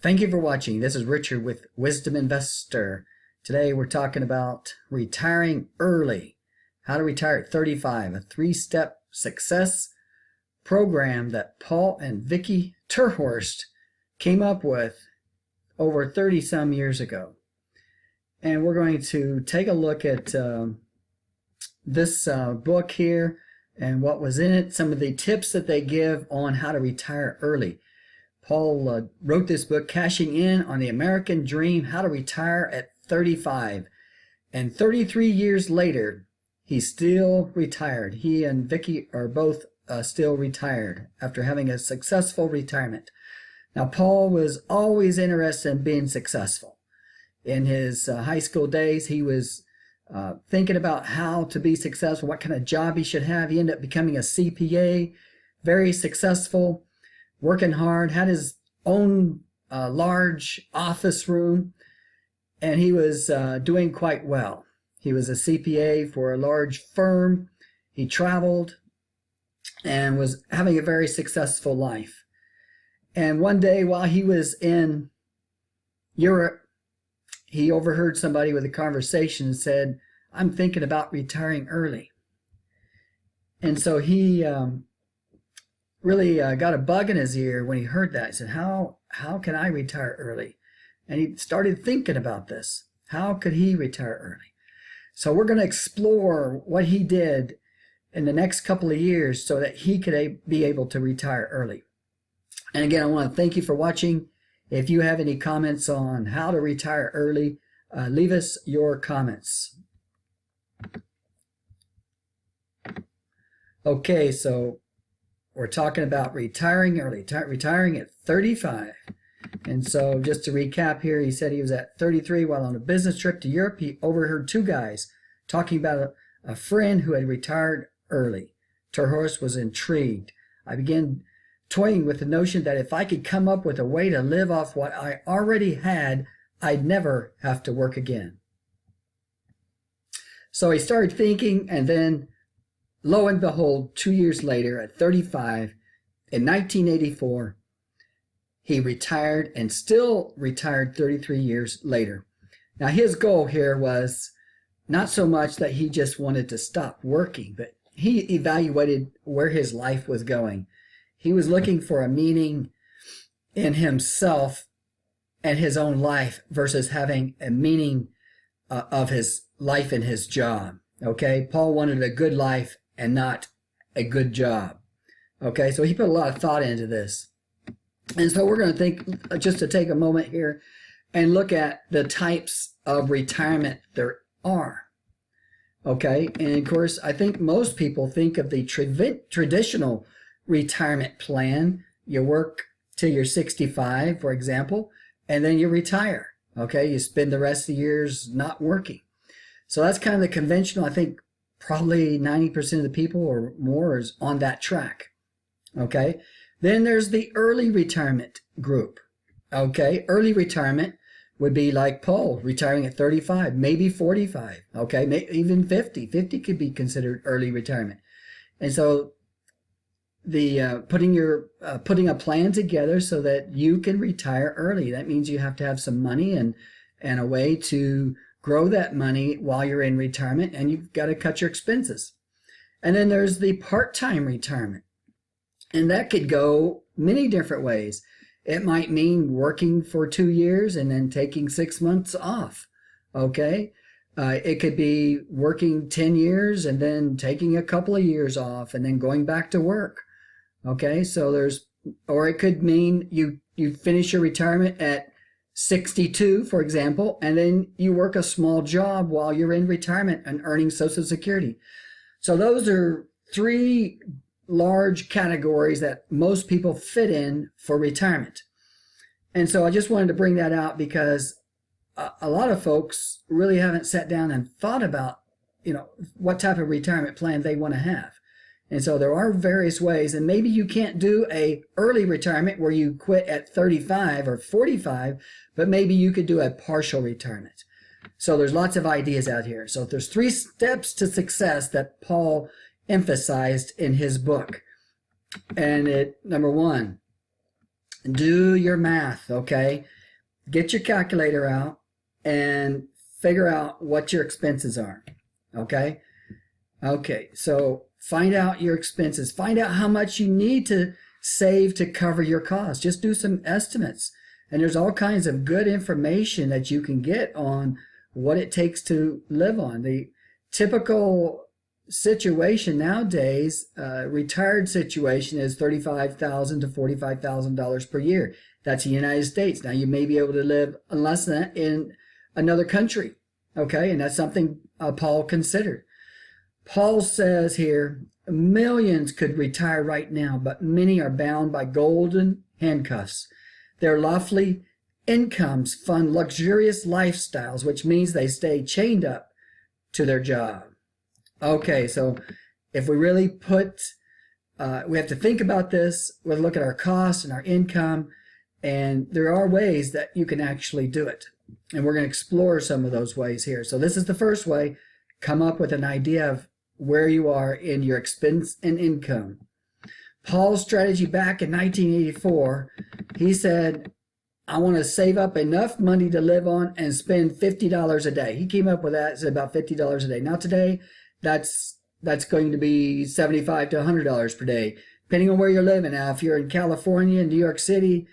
Thank you for watching. This is Richard with Wisdom Investor. Today we're talking about retiring early. How to retire at 35. A 3-step success program that Paul and Vicki Terhorst came up with over 30 some years ago. And we're going to take a look at this book here and what was in it, some of the tips that they give on how to retire early. Paul wrote this book, Cashing In on the American Dream, How to Retire at 35. And 33 years later, he's still retired. He and Vicki are both still retired after having a successful retirement. Now, Paul was always interested in being successful. In his high school days, he was thinking about how to be successful, what kind of job he should have. He ended up becoming a CPA, very successful, working hard, had his own large office room, and he was doing quite well. He was a CPA for a large firm. He traveled and was having a very successful life. And one day while he was in Europe, he overheard somebody with a conversation and said, "I'm thinking about retiring early." And so he really got a bug in his ear when he heard that. He said, how can I retire early? And he started thinking about this. How could he retire early? So we're going to explore what he did in the next couple of years so that he could be able to retire early. And again, I want to thank you for watching. If you have any comments on how to retire early, leave us your comments. Okay, so we're talking about retiring early, retiring at 35. And so just to recap here, he said he was at 33 while on a business trip to Europe. He overheard two guys talking about a friend who had retired early. Terhorst was intrigued. I began toying with the notion that if I could come up with a way to live off what I already had, I'd never have to work again. So he started thinking, and then lo and behold, 2 years later, at 35, in 1984, he retired and still retired 33 years later. Now, his goal here was not so much that he just wanted to stop working, but he evaluated where his life was going. He was looking for a meaning in himself and his own life versus having a meaning of his life in his job. Okay, Paul wanted a good life and not a good job. Okay, so he put a lot of thought into this. And so we're going to think, just to take a moment here and look at the types of retirement there are. Okay, and of course, I think most people think of the traditional retirement plan. You work till you're 65, for example, and then you retire. Okay, you spend the rest of the years not working. So that's kind of the conventional, I think, probably 90% of the people or more is on that track. Okay. Then there's the early retirement group. Okay. Early retirement would be like Paul, retiring at 35, maybe 45. Okay. Even 50. 50 could be considered early retirement. And so the putting a plan together so that you can retire early. That means you have to have some money and a way to grow that money while you're in retirement, and you've got to cut your expenses. And then there's the part-time retirement. And that could go many different ways. It might mean working for 2 years and then taking 6 months off. Okay. It could be working 10 years and then taking a couple of years off and then going back to work. Okay. So or it could mean you finish your retirement at 62, for example, and then you work a small job while you're in retirement and earning Social Security. So those are three large categories that most people fit in for retirement. And so I just wanted to bring that out because a lot of folks really haven't sat down and thought about, what type of retirement plan they want to have. And so there are various ways, and maybe you can't do a early retirement where you quit at 35 or 45, but maybe you could do a partial retirement. So there's lots of ideas out here. So there's 3 steps to success that Paul emphasized in his book. And number 1, Do your math, okay? Get your calculator out and figure out what your expenses are, okay? Okay, so find out your expenses. Find out how much you need to save to cover your costs. Just do some estimates. And there's all kinds of good information that you can get on what it takes to live on. The typical situation nowadays, retired situation, is $35,000 to $45,000 per year. That's the United States. Now, you may be able to live less than that in another country, okay? And that's something Paul considered. Paul says here, millions could retire right now, but many are bound by golden handcuffs. Their lofty incomes fund luxurious lifestyles, which means they stay chained up to their job. Okay, so if we really we have to think about this. We'll look at our costs and our income, and there are ways that you can actually do it. And we're going to explore some of those ways here. So this is the first way. Come up with an idea of where you are in your expense and income. Paul's strategy back in 1984, he said, I want to save up enough money to live on and spend $50 a day. He came up with that. It's about $50 a day. Now today, that's going to be $75 to $100 per day, depending on where you're living. Now, if you're in California, New York City,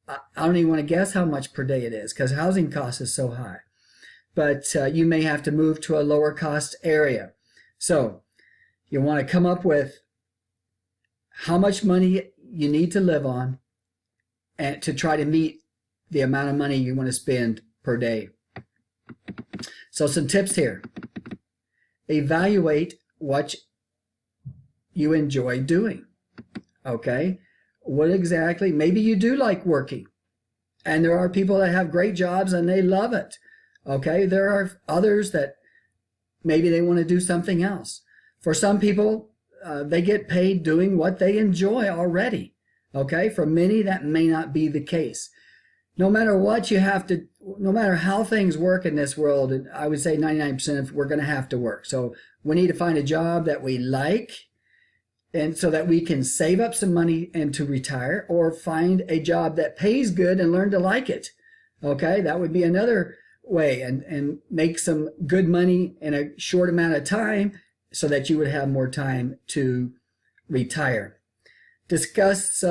I don't even want to guess how much per day it is because housing cost is so high. But you may have to move to a lower cost area. So you want to come up with how much money you need to live on and to try to meet the amount of money you want to spend per day. So some tips here. Evaluate what you enjoy doing. Okay? What exactly? Maybe you do like working. And there are people that have great jobs and they love it. Okay? There are others that maybe they want to do something else. For some people, they get paid doing what they enjoy already. Okay? For many, that may not be the case. No matter what you have to, no matter how things work in this world, and I would say 99% we're going to have to work. So we need to find a job that we like, and so that we can save up some money and to retire, or find a job that pays good and learn to like it. Okay? That would be another way, and make some good money in a short amount of time so that you would have more time to retire. Discuss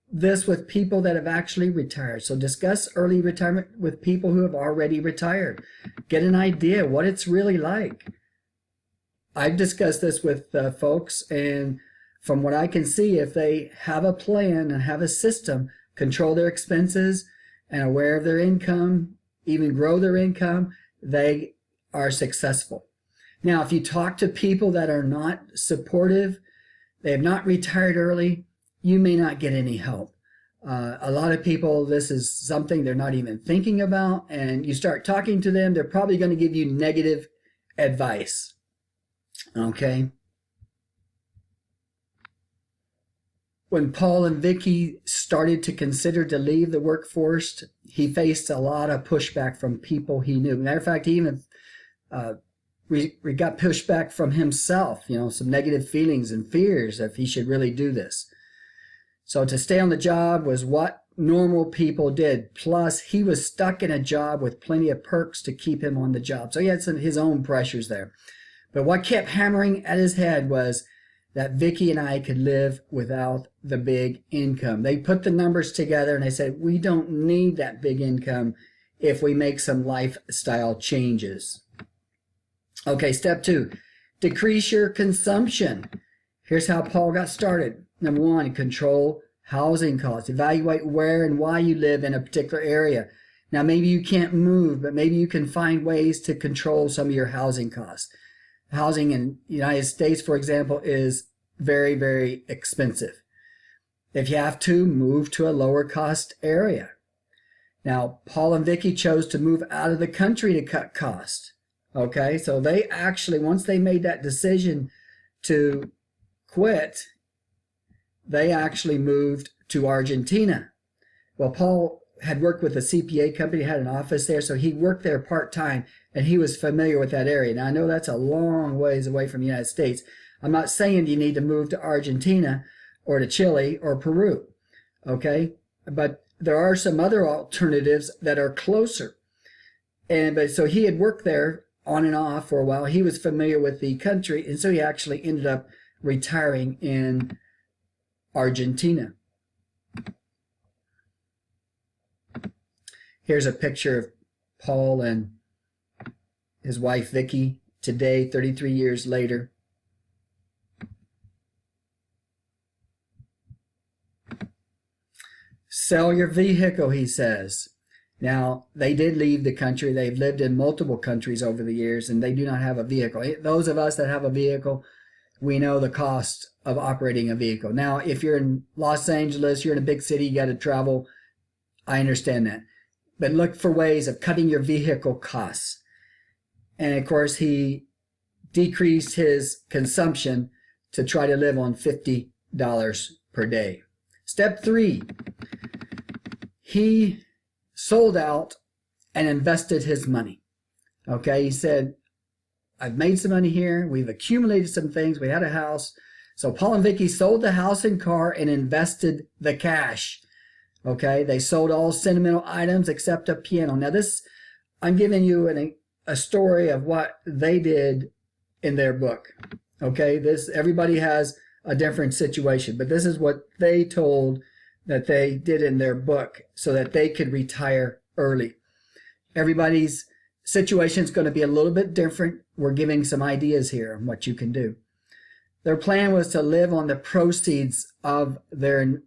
this with people that have actually retired. So discuss early retirement with people who have already retired. Get an idea what it's really like. I've discussed this with folks, and from what I can see, if they have a plan and have a system, control their expenses and aware of their income, even grow their income, they are successful. Now, if you talk to people that are not supportive, they have not retired early, you may not get any help. A lot of people, this is something they're not even thinking about, and you start talking to them, they're probably going to give you negative advice. Okay? When Paul and Vicki started to consider to leave the workforce, he faced a lot of pushback from people he knew. Matter of fact, he even got pushback from himself, some negative feelings and fears if he should really do this. So to stay on the job was what normal people did. Plus, he was stuck in a job with plenty of perks to keep him on the job. So he had his own pressures there. But what kept hammering at his head was that Vicki and I could live without the big income. They put the numbers together and they said, we don't need that big income if we make some lifestyle changes. Okay, step 2, decrease your consumption. Here's how Paul got started. Number 1, control housing costs. Evaluate where and why you live in a particular area. Now, maybe you can't move, but maybe you can find ways to control some of your housing costs. Housing in the United States, for example, is very, very expensive. If you have to, move to a lower cost area. Now, Paul and Vicki chose to move out of the country to cut costs. Okay, so they actually, once they made that decision to quit, they actually moved to Argentina. Well, Paul had worked with a CPA company, had an office there, so he worked there part-time, and he was familiar with that area. Now, I know that's a long ways away from the United States. I'm not saying you need to move to Argentina or to Chile or Peru, okay? but there are some other alternatives that are closer. But so he had worked there on and off for a while. He was familiar with the country, and so he actually ended up retiring in Argentina. Here's a picture of Paul and his wife Vicki today, 33 years later. Sell your vehicle, he says. Now, they did leave the country. They've lived in multiple countries over the years, and they do not have a vehicle. Those of us that have a vehicle, we know the cost of operating a vehicle. Now, if you're in Los Angeles, you're in a big city, you got to travel, I understand that. But look for ways of cutting your vehicle costs. And of course, he decreased his consumption to try to live on $50 per day. Step 3, he sold out and invested his money. Okay, he said, I've made some money here. We've accumulated some things. We had a house. So Paul and Vicki sold the house and car and invested the cash. Okay, they sold all sentimental items except a piano. Now this, I'm giving you a story of what they did in their book. Okay, this, everybody has a different situation, but this is what they told that they did in their book so that they could retire early. Everybody's situation is going to be a little bit different. We're giving some ideas here on what you can do. Their plan was to live on the proceeds of their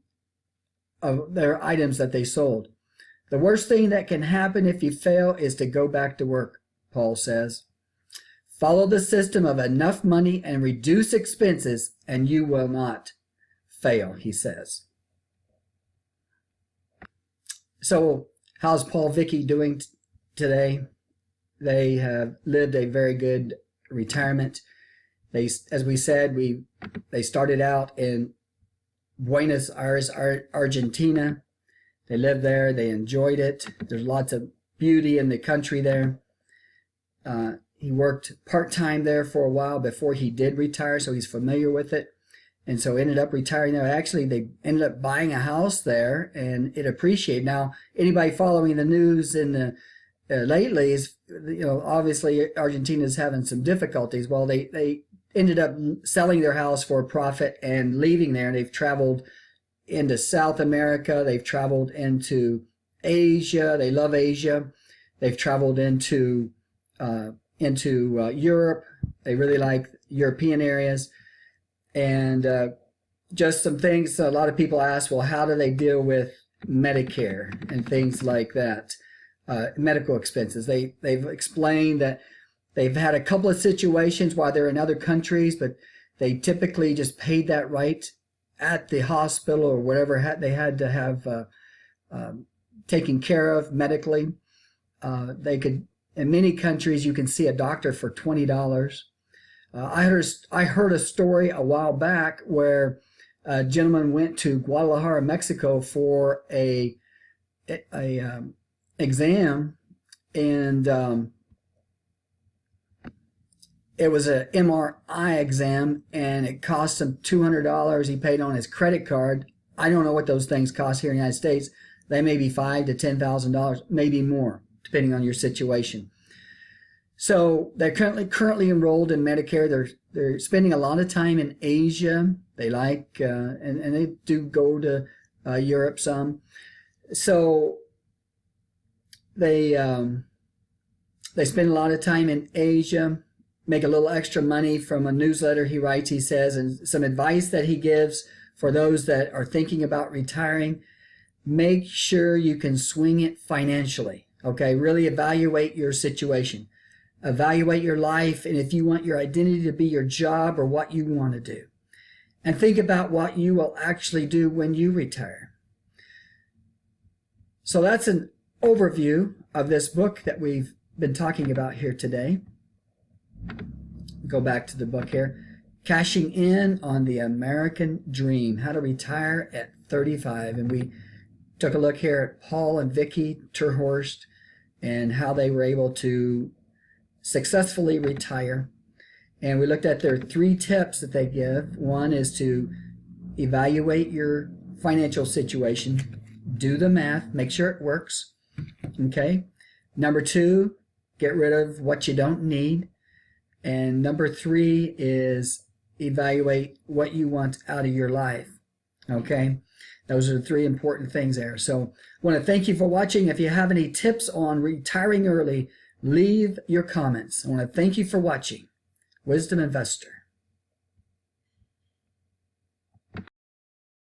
items that they sold. The worst thing that can happen if you fail is to go back to work, Paul says. Follow the system of enough money and reduce expenses, and you will not fail, he says. So, how's Paul Vicki doing today? They have lived a very good retirement. They, as we said, they started out in Buenos Aires, Argentina. They lived there. They enjoyed it. There's lots of beauty in the country there. He worked part-time there for a while before he did retire, so he's familiar with it. And so ended up retiring there. Actually, they ended up buying a house there, and it appreciated. Now, anybody following the news in the lately is, obviously Argentina is having some difficulties. Well, they ended up selling their house for a profit and leaving there. And they've traveled into South America. They've traveled into Asia. They love Asia. They've traveled into Europe. They really like European areas. And just some things, a lot of people ask, well, how do they deal with Medicare and things like that, medical expenses? They've explained that they've had a couple of situations while they're in other countries, but they typically just paid that right at the hospital or whatever they had to have taken care of medically. They could, in many countries, you can see a doctor for $20. I heard a story a while back where a gentleman went to Guadalajara, Mexico for a exam, and it was an MRI exam, and it cost him $200. He paid on his credit card. I don't know what those things cost here in the United States. They may be $5,000 to $10,000, maybe more, depending on your situation. So they're currently enrolled in Medicare. They're spending a lot of time in Asia. They like and they do go to Europe some. So they spend a lot of time in Asia, make a little extra money from a newsletter he writes, he says, and some advice that he gives for those that are thinking about retiring. Make sure you can swing it financially. Okay, really evaluate your situation. Evaluate your life, and if you want your identity to be your job or what you want to do. And think about what you will actually do when you retire. So that's an overview of this book that we've been talking about here today. Go back to the book here. Cashing In on the American Dream, How to Retire at 35. And we took a look here at Paul and Vicki Terhorst and how they were able to successfully retire. And we looked at their 3 tips that they give. One is to evaluate your financial situation. do the math, make sure it works. Okay. Number 2, get rid of what you don't need. And number 3 is evaluate what you want out of your life. Okay. Those are the 3 important things there. So I want to thank you for watching. If you have any tips on retiring early, leave your comments. I want to thank you for watching. Wisdom Investor.